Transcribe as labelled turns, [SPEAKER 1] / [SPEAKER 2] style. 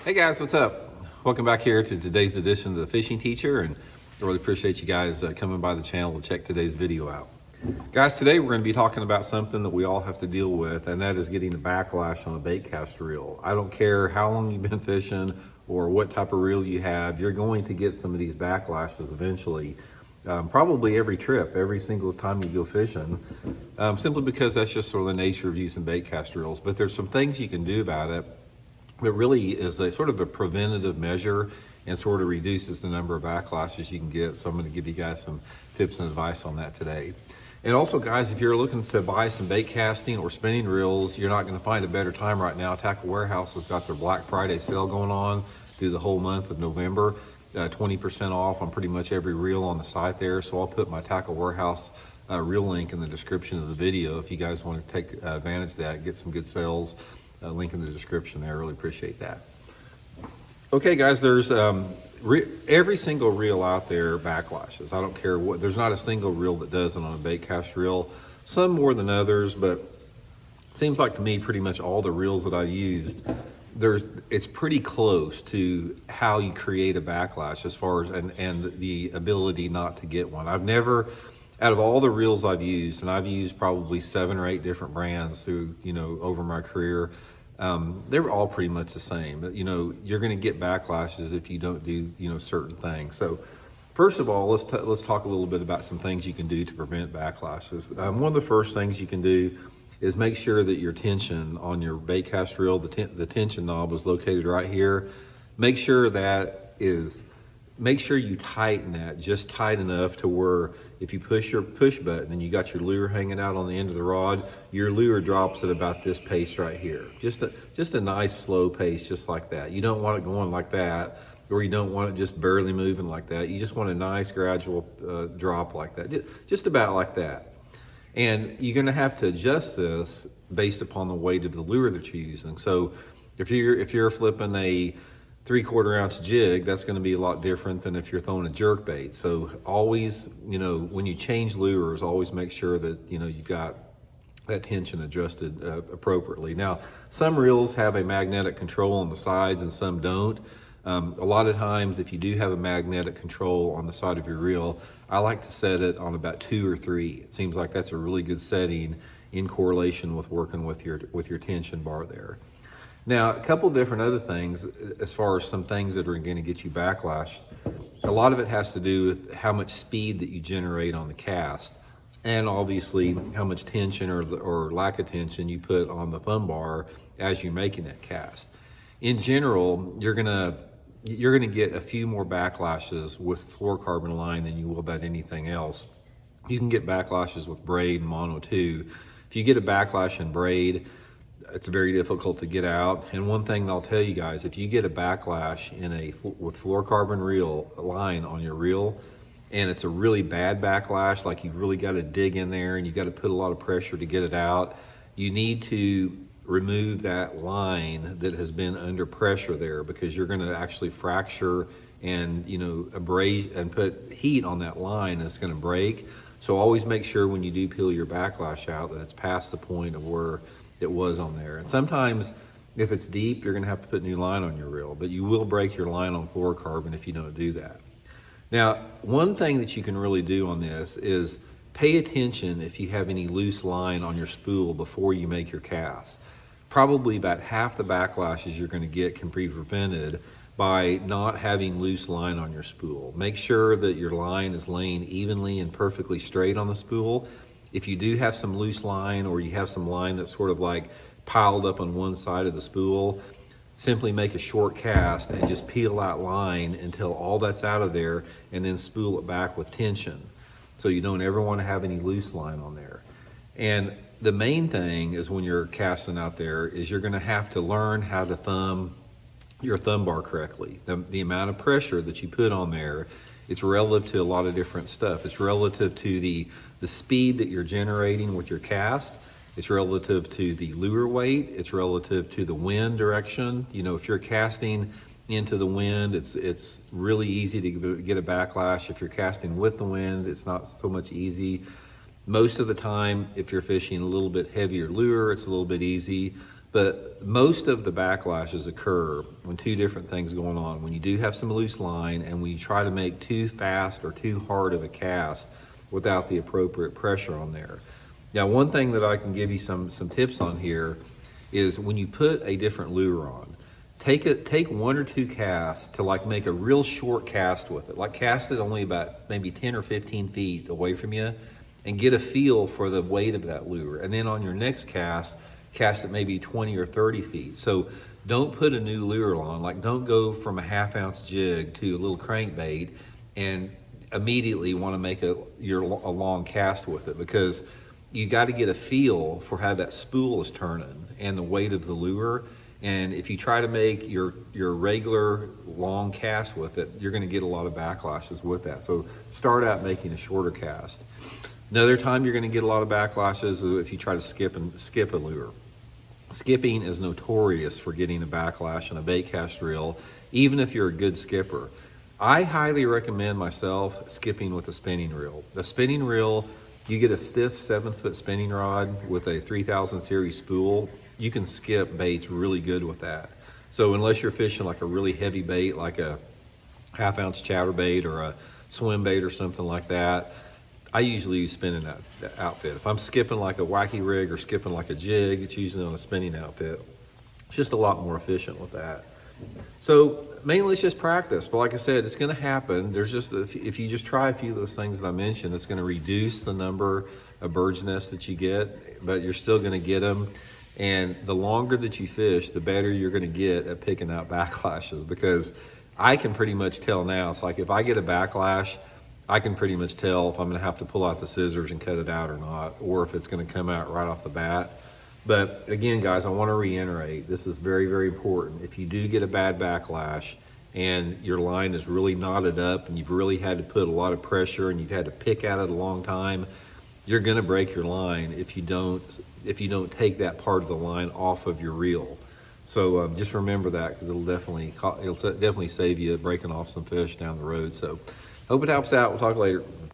[SPEAKER 1] Hey guys, what's up? Welcome back here to today's edition of the Fishing Teacher, and I really appreciate you guys coming by the channel to check today's video out. Guys, today we're going to be talking about something that we all have to deal with, and that is getting a backlash on a bait cast reel. I don't care how long you've been fishing or what type of reel you have, you're going to get some of these backlashes eventually. Probably every trip, every single time you go fishing, simply because that's just sort of the nature of using bait cast reels. But there's some things you can do about it. It really is a sort of a preventative measure and sort of reduces the number of backlashes you can get. So I'm going to give you guys some tips and advice on that today. And also, guys, if you're looking to buy some bait casting or spinning reels, you're not going to find a better time right now. Tackle Warehouse has got their Black Friday sale going on through the whole month of November. 20% off on pretty much every reel on the site there. So I'll put my Tackle Warehouse reel link in the description of the video if you guys want to take advantage of that, get some good sales. Link in the description there. I really appreciate that. Okay, guys, there's every single reel out there backlashes. I don't care what, there's not a single reel that doesn't on a bait cast reel. Some more than others, but it seems like to me pretty much all the reels that I used, it's pretty close to how you create a backlash as far as and the ability not to get one. I've never, out of all the reels I've used, and I've used probably 7 or 8 different brands through, over my career, they were all pretty much the same. You're going to get backlashes if you don't do, certain things. So first of all, let's talk a little bit about some things you can do to prevent backlashes. One of the first things you can do is make sure that your tension on your bait cast reel, the tension knob is located right here. Make sure you tighten that just tight enough to where if you push your push button and you got your lure hanging out on the end of the rod, your lure drops at about this pace right here. Just a nice slow pace, just like that. You don't want it going like that, or you don't want it just barely moving like that. You just want a nice gradual drop like that, just about like that. And you're gonna have to adjust this based upon the weight of the lure that you're using. So if you're flipping a 3/4 ounce jig, that's going to be a lot different than if you're throwing a jerk bait. So always, when you change lures, always make sure that, you've got that tension adjusted appropriately. Now, some reels have a magnetic control on the sides and some don't. A lot of times, if you do have a magnetic control on the side of your reel, I like to set it on about 2 or 3. It seems like that's a really good setting in correlation with working with your tension bar there. Now, a couple different other things as far as some things that are going to get you backlashed. A lot of it has to do with how much speed that you generate on the cast, and obviously how much tension or lack of tension you put on the thumb bar as you're making that cast. In general, you're gonna get a few more backlashes with fluorocarbon line than you will about anything else. You can get backlashes with braid and mono too. If you get a backlash in braid, it's very difficult to get out. And one thing I'll tell you guys, if you get a backlash with fluorocarbon reel line on your reel, and it's a really bad backlash, like you really got to dig in there and you got to put a lot of pressure to get it out, you need to remove that line that has been under pressure there, because you're going to actually fracture and abrade and put heat on that line, and it's going to break. So always make sure when you do peel your backlash out that it's past the point of where it was on there. And sometimes if it's deep, you're going to have to put new line on your reel, but you will break your line on fluorocarbon if you don't do that. Now, one thing that you can really do on this is pay attention if you have any loose line on your spool before you make your cast. Probably about half the backlashes you're going to get can be prevented by not having loose line on your spool. Make sure that your line is laying evenly and perfectly straight on the spool. If you do have some loose line, or you have some line that's sort of like piled up on one side of the spool, simply make a short cast and just peel that line until all that's out of there, and then spool it back with tension. So you don't ever want to have any loose line on there. And the main thing is when you're casting out there is you're going to have to learn how to thumb your thumb bar correctly. The amount of pressure that you put on there, it's relative to a lot of different stuff. It's relative to the speed that you're generating with your cast. It's relative to the lure weight. It's relative to the wind direction. If you're casting into the wind, it's really easy to get a backlash. If you're casting with the wind, it's not so much easy. Most of the time, if you're fishing a little bit heavier lure, it's a little bit easy. But most of the backlashes occur when two different things going on. When you do have some loose line and when you try to make too fast or too hard of a cast without the appropriate pressure on there. Now, one thing that I can give you some tips on here is when you put a different lure on, take one or two casts to like make a real short cast with it. Like cast it only about maybe 10 or 15 feet away from you and get a feel for the weight of that lure. And then on your next cast it maybe 20 or 30 feet. So don't put a new lure on. Like don't go from a 1/2 ounce jig to a little crankbait and immediately want to make a long cast with it, because you got to get a feel for how that spool is turning and the weight of the lure. And if you try to make your regular long cast with it, you're going to get a lot of backlashes with that. So start out making a shorter cast. Another time you're going to get a lot of backlashes is if you try to skip a lure. Skipping is notorious for getting a backlash on a bait cast reel, even if you're a good skipper. I highly recommend myself skipping with a spinning reel. The spinning reel, you get a stiff 7-foot spinning rod with a 3000 series spool, you can skip baits really good with that. So unless you're fishing like a really heavy bait, like a 1/2 ounce chatterbait or a swim bait or something like that, I usually use spinning that outfit. If I'm skipping like a wacky rig or skipping like a jig, it's usually on a spinning outfit. It's just a lot more efficient with that. So mainly it's just practice, but like I said, it's going to happen. There's just, if you just try a few of those things that I mentioned, it's going to reduce the number of bird's nests that you get, but you're still going to get them. And the longer that you fish, the better you're going to get at picking out backlashes, because I can pretty much tell now. It's like if I get a backlash, I can pretty much tell if I'm going to have to pull out the scissors and cut it out or not, or if it's going to come out right off the bat. But again, guys, I want to reiterate, this is very, very important. If you do get a bad backlash and your line is really knotted up and you've really had to put a lot of pressure and you've had to pick at it a long time, you're going to break your line if you don't take that part of the line off of your reel. So just remember that, because it'll definitely save you breaking off some fish down the road. So hope it helps out. We'll talk later.